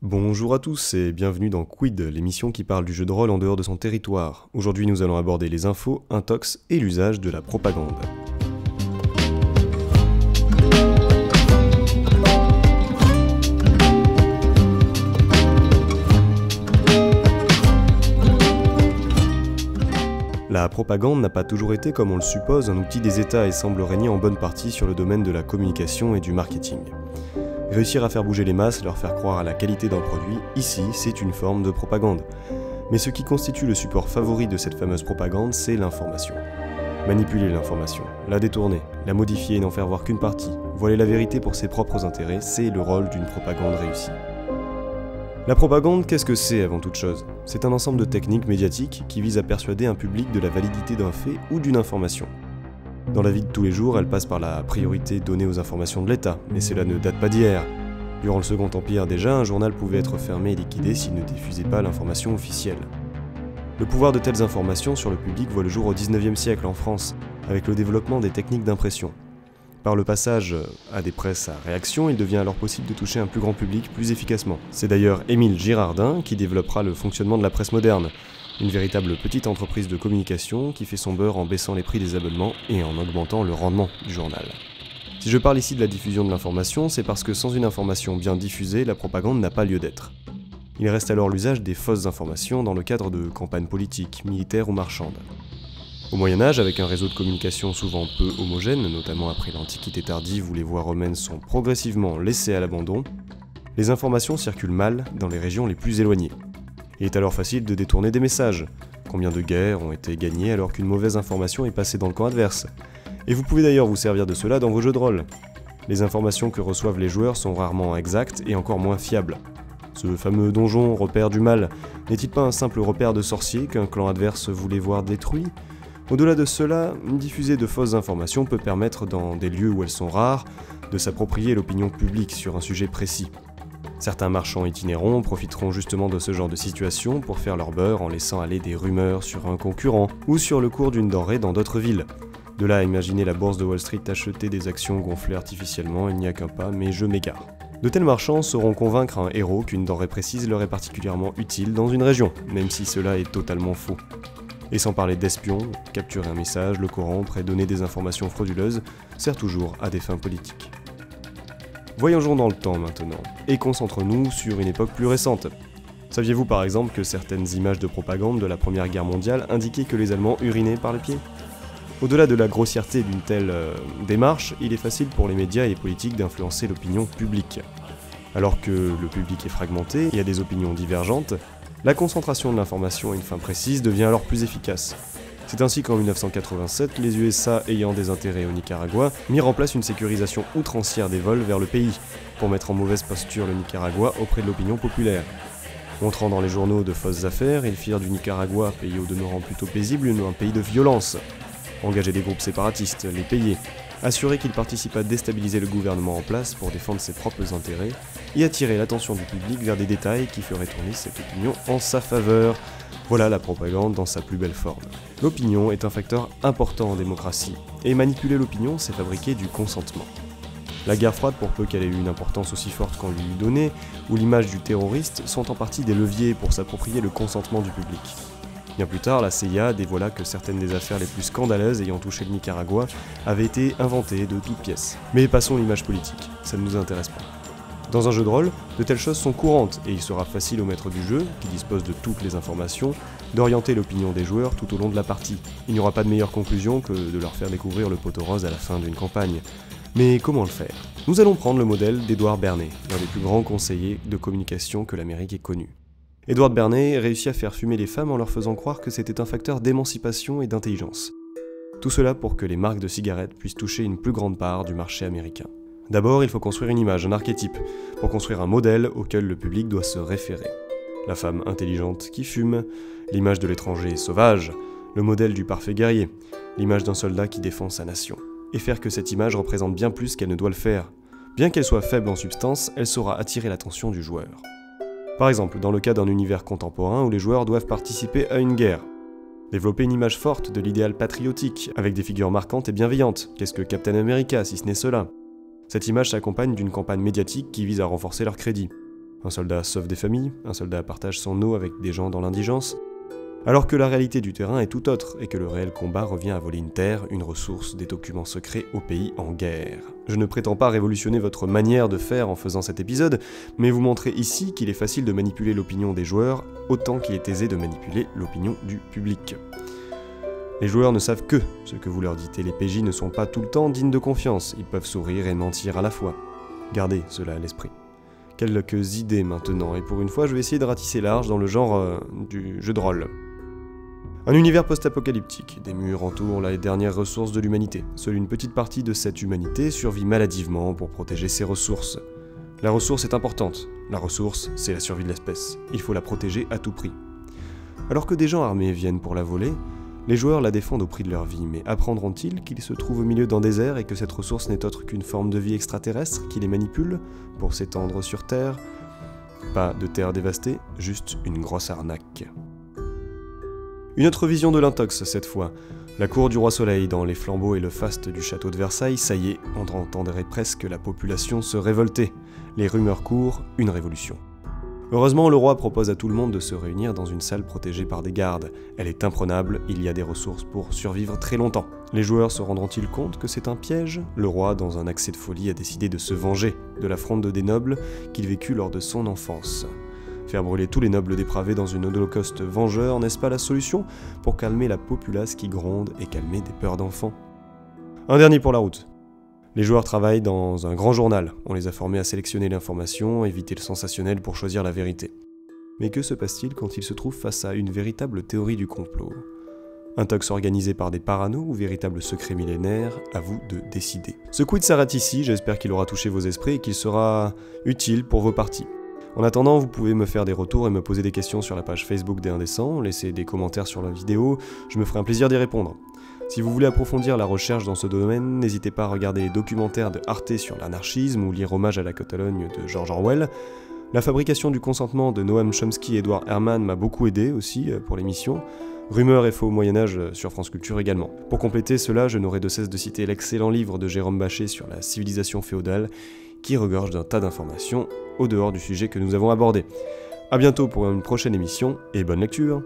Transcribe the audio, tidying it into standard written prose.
Bonjour à tous et bienvenue dans Quid, l'émission qui parle du jeu de rôle en dehors de son territoire. Aujourd'hui nous allons aborder les infos, intox et l'usage de la propagande. La propagande n'a pas toujours été, comme on le suppose, un outil des États et semble régner en bonne partie sur le domaine de la communication et du marketing. Réussir à faire bouger les masses, leur faire croire à la qualité d'un produit, ici, c'est une forme de propagande. Mais ce qui constitue le support favori de cette fameuse propagande, c'est l'information. Manipuler l'information, la détourner, la modifier et n'en faire voir qu'une partie, voiler la vérité pour ses propres intérêts, c'est le rôle d'une propagande réussie. La propagande, qu'est-ce que c'est avant toute chose ? C'est un ensemble de techniques médiatiques qui visent à persuader un public de la validité d'un fait ou d'une information. Dans la vie de tous les jours, elle passe par la priorité donnée aux informations de l'État, mais cela ne date pas d'hier. Durant le Second Empire déjà, un journal pouvait être fermé et liquidé s'il ne diffusait pas l'information officielle. Le pouvoir de telles informations sur le public voit le jour au XIXe siècle en France, avec le développement des techniques d'impression. Par le passage à des presses à réaction, il devient alors possible de toucher un plus grand public plus efficacement. C'est d'ailleurs Émile Girardin qui développera le fonctionnement de la presse moderne, une véritable petite entreprise de communication qui fait son beurre en baissant les prix des abonnements et en augmentant le rendement du journal. Si je parle ici de la diffusion de l'information, c'est parce que sans une information bien diffusée, la propagande n'a pas lieu d'être. Il reste alors l'usage des fausses informations dans le cadre de campagnes politiques, militaires ou marchandes. Au Moyen-Âge, avec un réseau de communication souvent peu homogène, notamment après l'Antiquité tardive où les voies romaines sont progressivement laissées à l'abandon, les informations circulent mal dans les régions les plus éloignées. Il est alors facile de détourner des messages. Combien de guerres ont été gagnées alors qu'une mauvaise information est passée dans le camp adverse ? Et vous pouvez d'ailleurs vous servir de cela dans vos jeux de rôle. Les informations que reçoivent les joueurs sont rarement exactes et encore moins fiables. Ce fameux donjon, repère du mal, n'est-il pas un simple repère de sorciers qu'un clan adverse voulait voir détruit ? Au-delà de cela, diffuser de fausses informations peut permettre, dans des lieux où elles sont rares, de s'approprier l'opinion publique sur un sujet précis. Certains marchands itinérants profiteront justement de ce genre de situation pour faire leur beurre en laissant aller des rumeurs sur un concurrent ou sur le cours d'une denrée dans d'autres villes. De là à imaginer la bourse de Wall Street acheter des actions gonflées artificiellement, il n'y a qu'un pas, mais je m'égare. De tels marchands sauront convaincre un héros qu'une denrée précise leur est particulièrement utile dans une région, même si cela est totalement faux. Et sans parler d'espions, capturer un message, le corrompre et donner des informations frauduleuses sert toujours à des fins politiques. Voyageons dans le temps maintenant, et concentrons-nous sur une époque plus récente. Saviez-vous par exemple que certaines images de propagande de la Première Guerre mondiale indiquaient que les Allemands urinaient par les pieds ? Au-delà de la grossièreté d'une telle démarche, il est facile pour les médias et les politiques d'influencer l'opinion publique. Alors que le public est fragmenté et a des opinions divergentes, la concentration de l'information à une fin précise devient alors plus efficace. C'est ainsi qu'en 1987, les USA ayant des intérêts au Nicaragua mirent en place une sécurisation outrancière des vols vers le pays, pour mettre en mauvaise posture le Nicaragua auprès de l'opinion populaire. Montrant dans les journaux de fausses affaires, ils firent du Nicaragua, pays au demeurant plutôt paisible, un pays de violence. Engager des groupes séparatistes, les payer, assurer qu'ils participent à déstabiliser le gouvernement en place pour défendre ses propres intérêts, et attirer l'attention du public vers des détails qui feraient tourner cette opinion en sa faveur. Voilà la propagande dans sa plus belle forme. L'opinion est un facteur important en démocratie, et manipuler l'opinion, c'est fabriquer du consentement. La guerre froide, pour peu qu'elle ait eu une importance aussi forte qu'on lui eût donnée, ou l'image du terroriste, sont en partie des leviers pour s'approprier le consentement du public. Bien plus tard, la CIA dévoila que certaines des affaires les plus scandaleuses ayant touché le Nicaragua avaient été inventées de toutes pièces. Mais passons l'image politique, ça ne nous intéresse pas. Dans un jeu de rôle, de telles choses sont courantes, et il sera facile au maître du jeu, qui dispose de toutes les informations, d'orienter l'opinion des joueurs tout au long de la partie. Il n'y aura pas de meilleure conclusion que de leur faire découvrir le poteau rose à la fin d'une campagne. Mais comment le faire ? Nous allons prendre le modèle d'Edward Bernays, l'un des plus grands conseillers de communication que l'Amérique ait connu. Edward Bernays réussit à faire fumer les femmes en leur faisant croire que c'était un facteur d'émancipation et d'intelligence. Tout cela pour que les marques de cigarettes puissent toucher une plus grande part du marché américain. D'abord, il faut construire une image, un archétype, pour construire un modèle auquel le public doit se référer. La femme intelligente qui fume, l'image de l'étranger sauvage, le modèle du parfait guerrier, l'image d'un soldat qui défend sa nation. Et faire que cette image représente bien plus qu'elle ne doit le faire. Bien qu'elle soit faible en substance, elle saura attirer l'attention du joueur. Par exemple, dans le cas d'un univers contemporain où les joueurs doivent participer à une guerre. Développer une image forte de l'idéal patriotique, avec des figures marquantes et bienveillantes. Qu'est-ce que Captain America, si ce n'est cela ? Cette image s'accompagne d'une campagne médiatique qui vise à renforcer leur crédit. Un soldat sauve des familles, un soldat partage son eau avec des gens dans l'indigence, alors que la réalité du terrain est tout autre et que le réel combat revient à voler une terre, une ressource, des documents secrets au pays en guerre. Je ne prétends pas révolutionner votre manière de faire en faisant cet épisode, mais vous montrer ici qu'il est facile de manipuler l'opinion des joueurs autant qu'il est aisé de manipuler l'opinion du public. Les joueurs ne savent que ce que vous leur dites et les PJ ne sont pas tout le temps dignes de confiance, ils peuvent sourire et mentir à la fois. Gardez cela à l'esprit. Quelques idées maintenant, et pour une fois je vais essayer de ratisser large dans le genre du jeu de rôle. Un univers post-apocalyptique, des murs entourent les dernières ressources de l'humanité. Seule une petite partie de cette humanité survit maladivement pour protéger ses ressources. La ressource est importante, la ressource c'est la survie de l'espèce, il faut la protéger à tout prix. Alors que des gens armés viennent pour la voler, les joueurs la défendent au prix de leur vie, mais apprendront-ils qu'ils se trouvent au milieu d'un désert et que cette ressource n'est autre qu'une forme de vie extraterrestre qui les manipule pour s'étendre sur Terre? Pas de terre dévastée, juste une grosse arnaque. Une autre vision de l'intox cette fois. La cour du roi Soleil, dans les flambeaux et le faste du château de Versailles, ça y est, on entendrait presque la population se révolter. Les rumeurs courent, une révolution. Heureusement, le roi propose à tout le monde de se réunir dans une salle protégée par des gardes. Elle est imprenable, il y a des ressources pour survivre très longtemps. Les joueurs se rendront-ils compte que c'est un piège? Le roi, dans un accès de folie, a décidé de se venger de l'affronte des nobles qu'il vécut lors de son enfance. Faire brûler tous les nobles dépravés dans une holocauste vengeur, n'est-ce pas la solution pour calmer la populace qui gronde et calmer des peurs d'enfants? Un dernier pour la route. Les joueurs travaillent dans un grand journal. On les a formés à sélectionner l'information, éviter le sensationnel pour choisir la vérité. Mais que se passe-t-il quand ils se trouvent face à une véritable théorie du complot? Un tox organisé par des paranos ou véritable secret millénaire? À vous de décider. Ce quiz s'arrête ici, j'espère qu'il aura touché vos esprits et qu'il sera utile pour vos parties. En attendant, vous pouvez me faire des retours et me poser des questions sur la page Facebook des Indécents, laisser des commentaires sur la vidéo, je me ferai un plaisir d'y répondre. Si vous voulez approfondir la recherche dans ce domaine, n'hésitez pas à regarder les documentaires de Arte sur l'anarchisme ou lire Hommage à la Catalogne de George Orwell. La fabrication du consentement de Noam Chomsky et Edward Herman m'a beaucoup aidé aussi pour l'émission. Rumeurs et faux Moyen-Âge sur France Culture également. Pour compléter cela, je n'aurai de cesse de citer l'excellent livre de Jérôme Bachet sur la civilisation féodale, qui regorge d'un tas d'informations au dehors du sujet que nous avons abordé. A bientôt pour une prochaine émission, et bonne lecture!